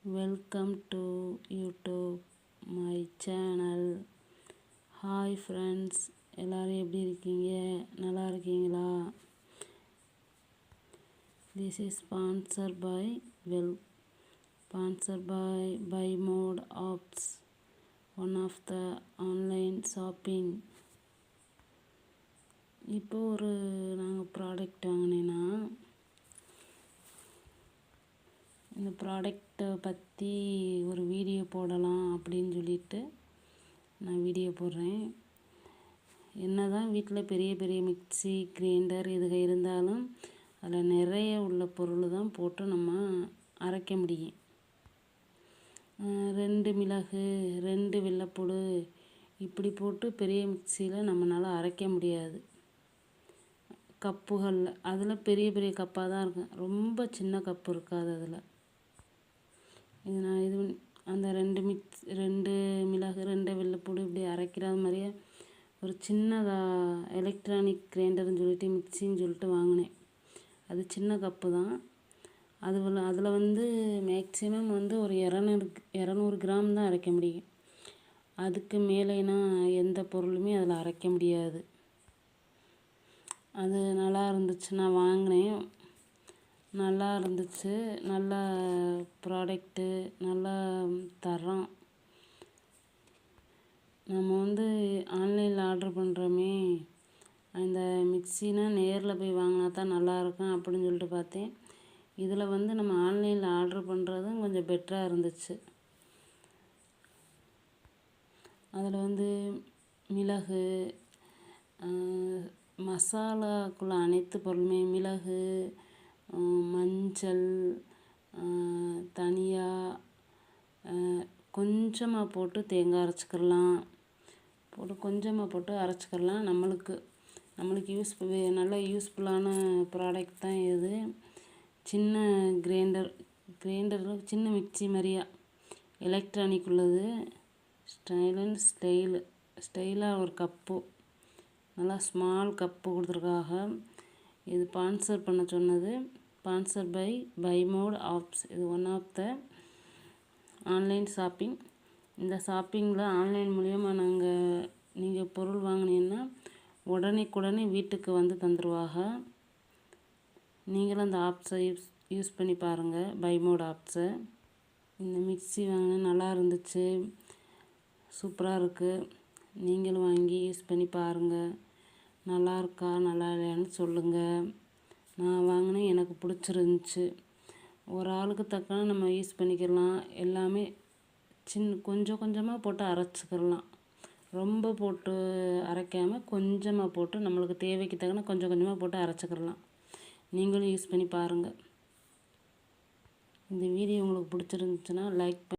Welcome to YouTube my channel. Hi friends, எல்லோரும் எப்படி இருக்கீங்க? நல்லா இருக்கீங்களா? This is sponsor by mod apps, one of the online shopping. இப்போ நாங்கள் ப்ராடக்ட் வாங்கினேன்னா இந்த ப்ராடக்ட்டை பற்றி ஒரு வீடியோ போடலாம் அப்படின்னு சொல்லிட்டு நான் வீடியோ போடுறேன். என்ன தான் வீட்டில் பெரிய பெரிய மிக்சி கிரைண்டர் இதுக இருந்தாலும் அதில் நிறைய உள்ள பொருள் தான் போட்டு நம்ம அரைக்க முடியும். 2 மிளகு 2 வெள்ளைப்பூடு இப்படி போட்டு பெரிய மிக்சியில் நம்மளால் அரைக்க முடியாது. கப்புகள் அதில் பெரிய பெரிய கப்பாக தான் இருக்கும், ரொம்ப சின்ன கப்பு இருக்காது அதில். அந்த 2 மிளகு 2 வெள்ளைப்பூடு இப்படி அரைக்கிற மாதிரியே ஒரு சின்னதாக எலக்ட்ரானிக் கிரைண்டர்னு சொல்லிட்டு மிக்சின்னு சொல்லிட்டு வாங்கினேன். அது சின்ன கப்பு தான். அதில் மேக்ஸிமம் ஒரு 200 கிராம் தான் அரைக்க முடியும். அதுக்கு மேலேனா எந்த பொருளுமே அதில் அரைக்க முடியாது. அது நல்லா இருந்துச்சு, நான் வாங்கினேன். நல்லா இருந்துச்சு, நல்ல ப்ராடக்ட்டு, நல்லா தரோம். நம்ம ஆன்லைனில் ஆர்டர் பண்ணுறோமே, அந்த மிக்சினா நேரில் போய் வாங்கினா தான் நல்லாயிருக்கும் அப்படின்னு சொல்லிட்டு பார்த்தேன். இதில் நம்ம ஆன்லைனில் ஆர்டர் பண்ணுறதும் கொஞ்சம் பெட்டராக இருந்துச்சு. அதில் மிளகு, மசாலாக்குள்ள அனைத்து பொருளுமே, மிளகு, மஞ்சள், தனியா கொஞ்சமாக போட்டு தேங்காய் அரைச்சிக்கிடலாம், கொஞ்சமாக போட்டு அரைச்சிக்கிடலாம். நம்மளுக்கு நல்ல யூஸ்ஃபுல்லான ப்ராடக்ட் தான் இது. சின்ன கிரைண்டர் சின்ன மிக்சி மாதிரியா எலக்ட்ரானிக் உள்ளது. ஸ்டைலாக ஒரு கப்பு, நல்லா ஸ்மால் கப்பு கொடுத்துருக்காங்க. இது ஸ்பான்சர் பண்ண சொன்னது. Sponsor by mod apps. இது one of the online shopping. இந்த ஷாப்பிங்கில் ஆன்லைன் மூலிமா நீங்கள் பொருள் வாங்கினீங்கன்னா உடனே வீட்டுக்கு வந்து தந்துடுவாங்க. நீங்களும் அந்த ஆப்ஸை யூஸ் பண்ணி பாருங்கள், பை மோட் ஆப்ஸை. இந்த மிக்சி வாங்கினேன், நல்லா இருந்துச்சு, சூப்பராக இருக்குது. நீங்களும் வாங்கி யூஸ் பண்ணி பாருங்கள். நல்லா இருக்கா நல்லா இல்லையான்னு சொல்லுங்கள். நான் வாங்கினேன், எனக்கு பிடிச்சிருந்துச்சி. ஒரு ஆளுக்கு தக்கன நம்ம யூஸ் பண்ணிக்கலாம். எல்லாமே கொஞ்சம் கொஞ்சமாக போட்டு அரைச்சிக்கிடலாம். ரொம்ப போட்டு அரைக்காமல் கொஞ்சமாக போட்டு நம்மளுக்கு தேவைக்கு தக்கன கொஞ்சம் கொஞ்சமாக போட்டு அரைச்சிக்கிடலாம். நீங்களும் யூஸ் பண்ணி பாருங்கள். இந்த வீடியோ உங்களுக்கு பிடிச்சிருந்துச்சுன்னா லைக்